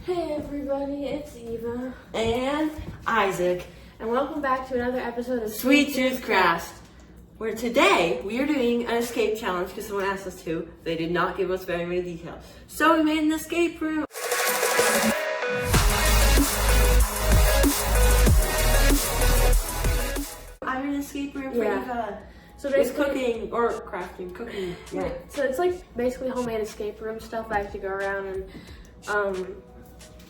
Hey everybody, it's Eva. And Isaac. And welcome back to another episode of Sweet Tooth Craft, where today we are doing an escape challenge because someone asked us to. They did not give us very many details. So we made an escape room. I'm in an escape room for Eva. So It's basically, cooking or crafting, cooking. Yeah. So it's like basically homemade escape room stuff. I have to go around and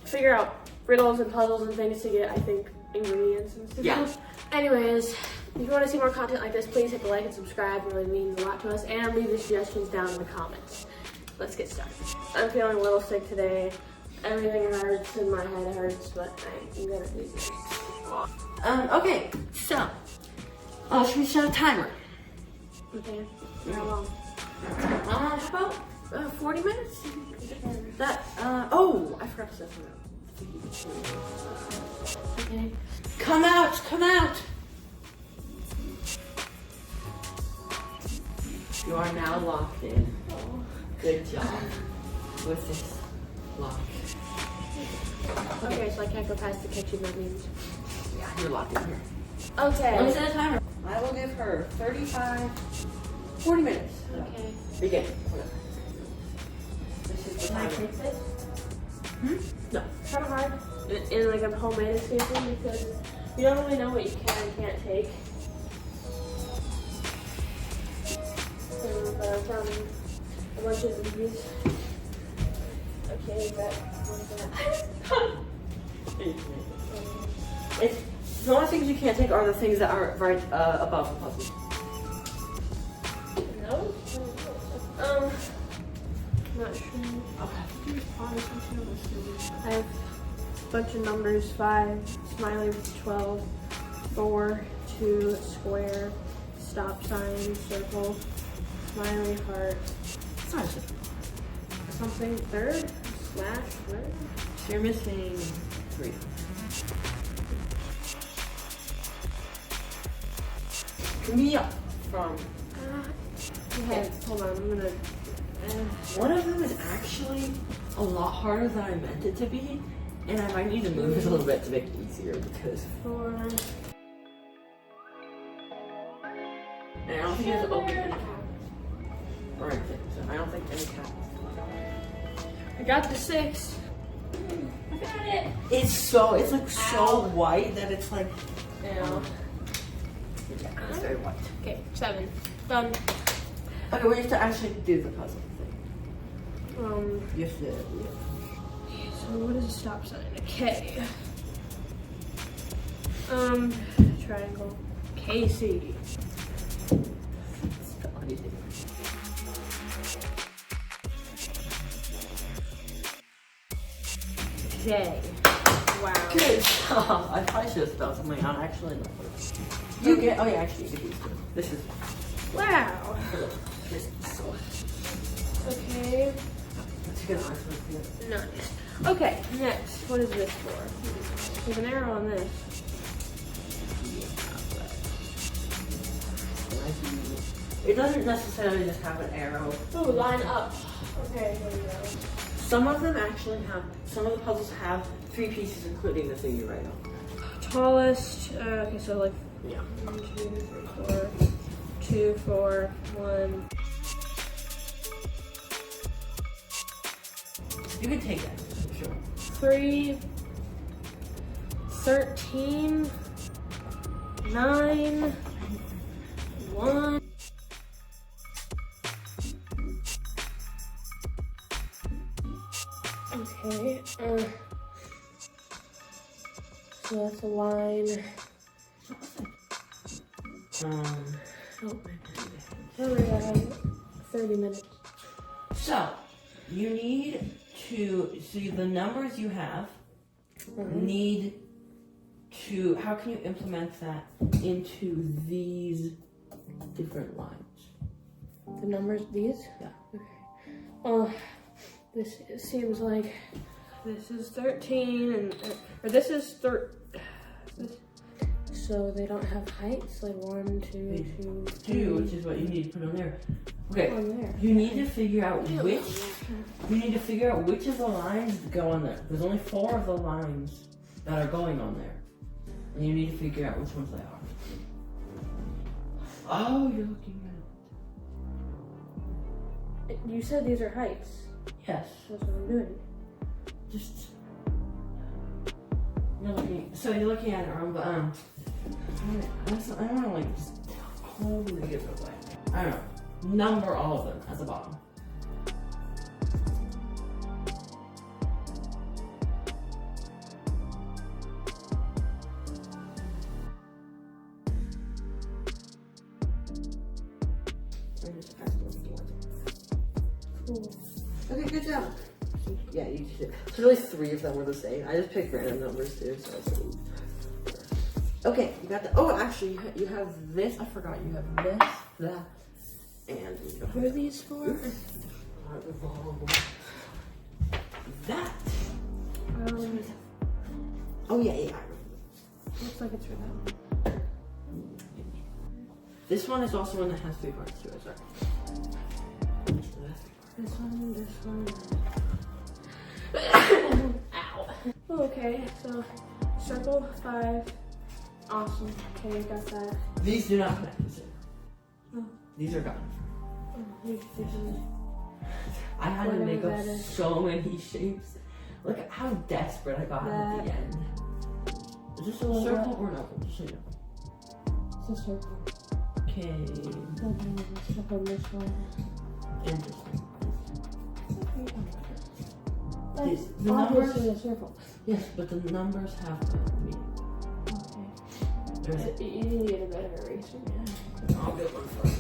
figure out riddles and puzzles and things to get, I think, ingredients and stuff. Yeah. Anyways, if you want to see more content like this, please hit the like and subscribe. It really means a lot to us. And leave your suggestions down in the comments. Let's get started. I'm feeling a little sick today. Everything hurts and my head hurts, but I'm gonna do this. Okay, so should we set a timer? Okay. How long? How about 40 minutes? That, I forgot to set something up. Okay. Come out, come out! You are now locked in. Oh. Good job with this lock. Okay, so I can't go past the kitchen, that means. Yeah, you're locked in here. Okay. Let me set a timer. I will give her 40 minutes. Okay. Begin. This is the Can I timer. fix it? No. It's kind of hard in like a homemade escape room because you don't really know what you can and can't take. But I found a bunch of these. Okay, that It's the only things you can't take are the things that are right above the puzzle. no. Not sure. Okay. I have a bunch of numbers: 5, smiley with 12, 4, 2, square, stop sign, circle, smiley, heart, Sorry. something, third, slash, third. So you're missing 3. Mia from. Okay, hold on, I'm gonna. One of them is actually a lot harder than I meant it to be, and I might need to move it a little bit to make it easier because. 4. And I don't think it's open any cap or anything, so I don't think any cap. I got the 6. I got it. It's like so white that it's like. Yeah. Yeah, it's very white. Okay, 7. Done. Okay, we have to actually do the puzzle thing. You have to. So what is a stop sign? A K. Triangle. KC. J. Wow. Good job. I probably should have spelled something out. Actually, no. You get. Oh yeah, actually, you get these two. This is. Wow. This is so. Okay. That's a good one. Nice. Okay, next. What is this for? There's an arrow on this. It doesn't necessarily just have an arrow. Oh, line up. Okay, here we go. Some of them actually have. Some of the puzzles have 3 pieces, including the thing you write on. Tallest. Okay, so like. Yeah. 1, 2, 3, 4. 2, 4, 1. You can take that. Sure. 3, 13, 9, 1. Okay, so that's a line. Hurry up. 30 minutes. So, you need to see the numbers you have. Need to. How can you implement that into these different lines? The numbers, these? Yeah. Okay. This seems like this is 13 and or this is So they don't have heights, like 1, 2, 2, 2, which is what you need to put on there. Okay, on there. you need to figure out which. You need to figure out which of the lines go on there. There's only 4 of the lines that are going on there, and you need to figure out which ones they are. Oh, you're looking at it. You said these are heights. Yes. That's what I'm doing. Just you're looking. So you're looking at it wrong, but I don't want to like just totally give it away. I don't know. Number all of them at the bottom. Cool. Okay, good job. Yeah, you did. So really 3 of them were the same. I just picked random numbers too, so it's okay, you got the. Oh, actually, you have this. I forgot. You have this, that, and What are these for? That. Oh yeah, yeah. Looks like it's for that one. This one is also one that has 3 parts to it. Sorry. This one. Ow. Okay, so circle 5. Awesome. Okay, got that. These do not connect. Oh. These are gone. These I had to Whatever make up that is. so many shapes. Look at how desperate I got at the That. end. Is this a Well, circle or an oval? Just so you know. It's a circle. Okay. And then circle this one. And this one. That's The obviously a circle. Yes, but the numbers have a meaning. Okay. There's a You need to get a better eraser. I'll get one for you.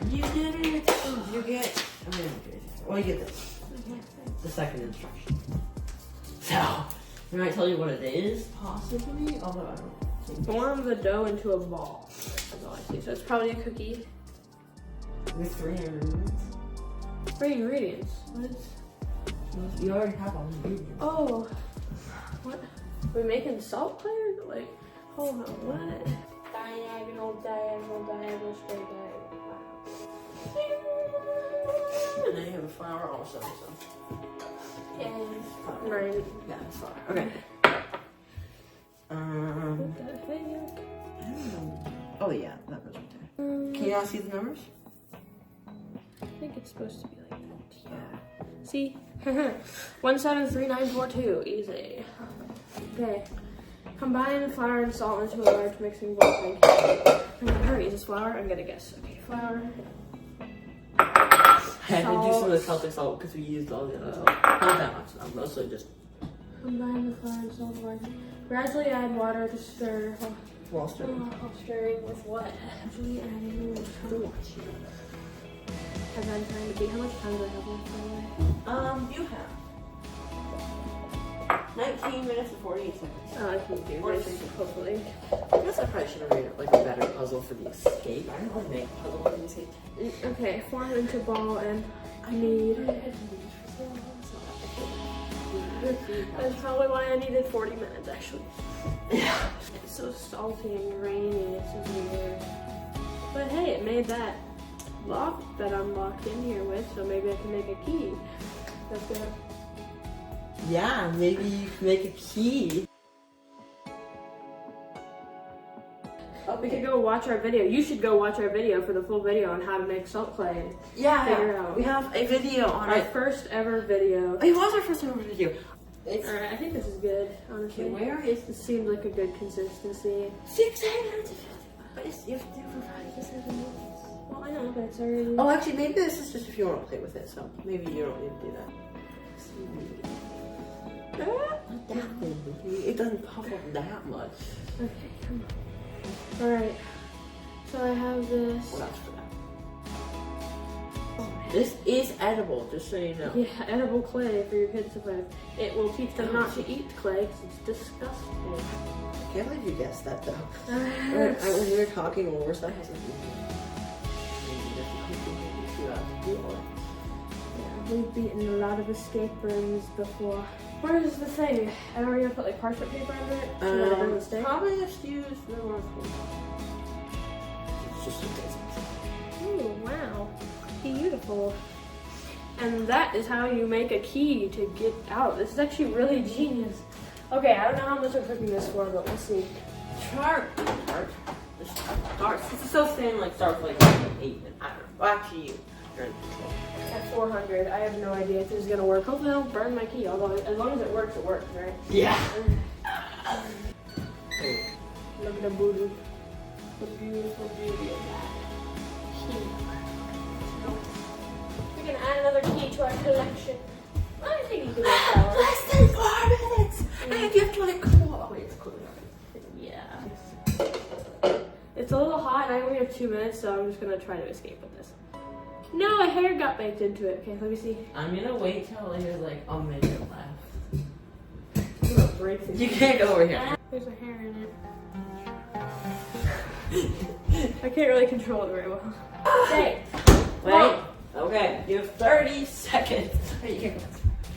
You did it! You get. Well, you get this. The second instruction. So, I might tell you what it is, possibly, although I don't think. Form the dough into a ball. That's all I see. So it's probably a cookie. With 3 ingredients. 3 ingredients. What is? You already have all the ingredients. Oh. What? We're making salt clay? Like, hold on. What? Diagonal, straight diagonal. And then you have a flour also, so. And right. Yeah, flour. Okay. What the heck? I don't know. Oh yeah, that was right there. Can you not see the numbers? I think it's supposed to be like that. Yeah. See? 173942. Easy. Okay. Combine flour and salt into a large mixing bowl. Hurry, is this flour? I'm gonna guess. Okay, flour. I had to do some of the Celtic salt because we used all the other salt. Not that much, though. Mostly just. Combine the flour and salt large. Gradually add water to stir. Wall Street. Stirring with what? Gradually adding water. As I'm trying to be. How much time do I have left? You have 19 minutes and 48 seconds. Oh, I can do this. Hopefully. I guess I probably should have made like a better puzzle for the escape. I don't want to make a puzzle for the escape. Okay, form into ball and I need. That's probably why I needed 40 minutes actually. Yeah. It's so salty and grainy, it's so weird. But hey, it made that lock that I'm locked in here with, so maybe I can make a key. That's good. Yeah, maybe you can make a key. We could go watch our video. You should go watch our video for the full video on how to make salt clay. And figure it out. We have a video on Our it. first ever video. It was our first ever video. It's Alright, I think this is good, honestly. okay. Where is This seems like a good consistency. 650? But it's, you have to do it for 5 to 7 minutes. Well, I know, but it's already. Oh, actually, maybe this is just if you want to play with it. So maybe you don't need to do that. Not that big. It doesn't pop up that much. Okay, come on. Alright. So I have this. Well, that's for that. This is edible, just so you know. Yeah, edible clay for your kids to play with. It will teach them not to eat clay because it's disgusting. I can't believe you guessed that though. When we were talking over stuff, I was like, you have to do all Yeah, we've beaten a lot of escape rooms before. Where's the thing? Am I gonna put like parchment paper under it? So that it doesn't that. stay? Probably just use the North one. It's just a basic. Ooh, wow. Beautiful. And that is how you make a key to get out. This is actually really genius. Okay, I don't know how much I'm cooking this for, but we'll see. Start. This is so thin, like start with like 8 minutes. I don't know. Well, actually, you're in control. At 400, I have no idea if this is gonna work. Hopefully I don't burn my key, although as long as it works, right? Yeah. Look at the booty. The beautiful beauty of that key. We can add another key to our collection. I think you can make that one. Less than 4 minutes! And you have to let it cool. Wait, it's cooling off. Yeah. It's a little hot and I only have 2 minutes, so I'm just gonna try to escape with this. No, a hair got baked into it. Okay, let me see. I'm gonna wait till there's like a minute left. I'm gonna break this. You can't go over here. There's a hair in it. I can't really control it very well. Hey! Wait. Okay, you have 30 seconds. Wait, you can't go.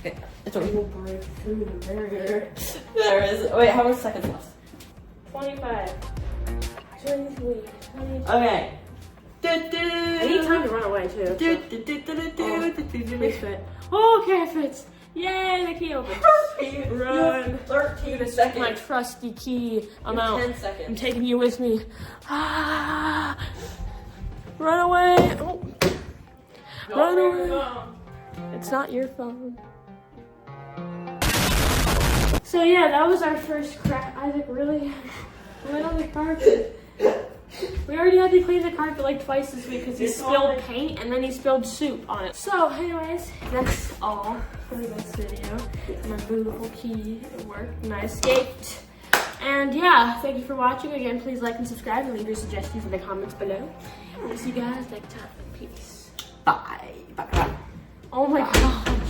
Okay, it's I over. will break through the barrier. There is. Wait, how many seconds left? 25. 23. 22. Okay. I need time to run away too. Please fit. Oh, okay, it fits. Yay, the key opens. Run. 13 My seconds. trusty key. I'm You have out. 10 I'm seconds. taking you with me. Ah, run away. Oh. Run away. It's not your phone. So yeah, that was our first crack. Isaac really went on the carpet. We already had to clean the carpet like twice this week because he spilled paint and then he spilled soup on it. So anyways, that's all for this video. My beautiful key, it worked and I escaped. And yeah, thank you for watching. Again, please like and subscribe and leave your suggestions in the comments below. We'll see you guys next time. Peace. Bye. Bye. Oh my god.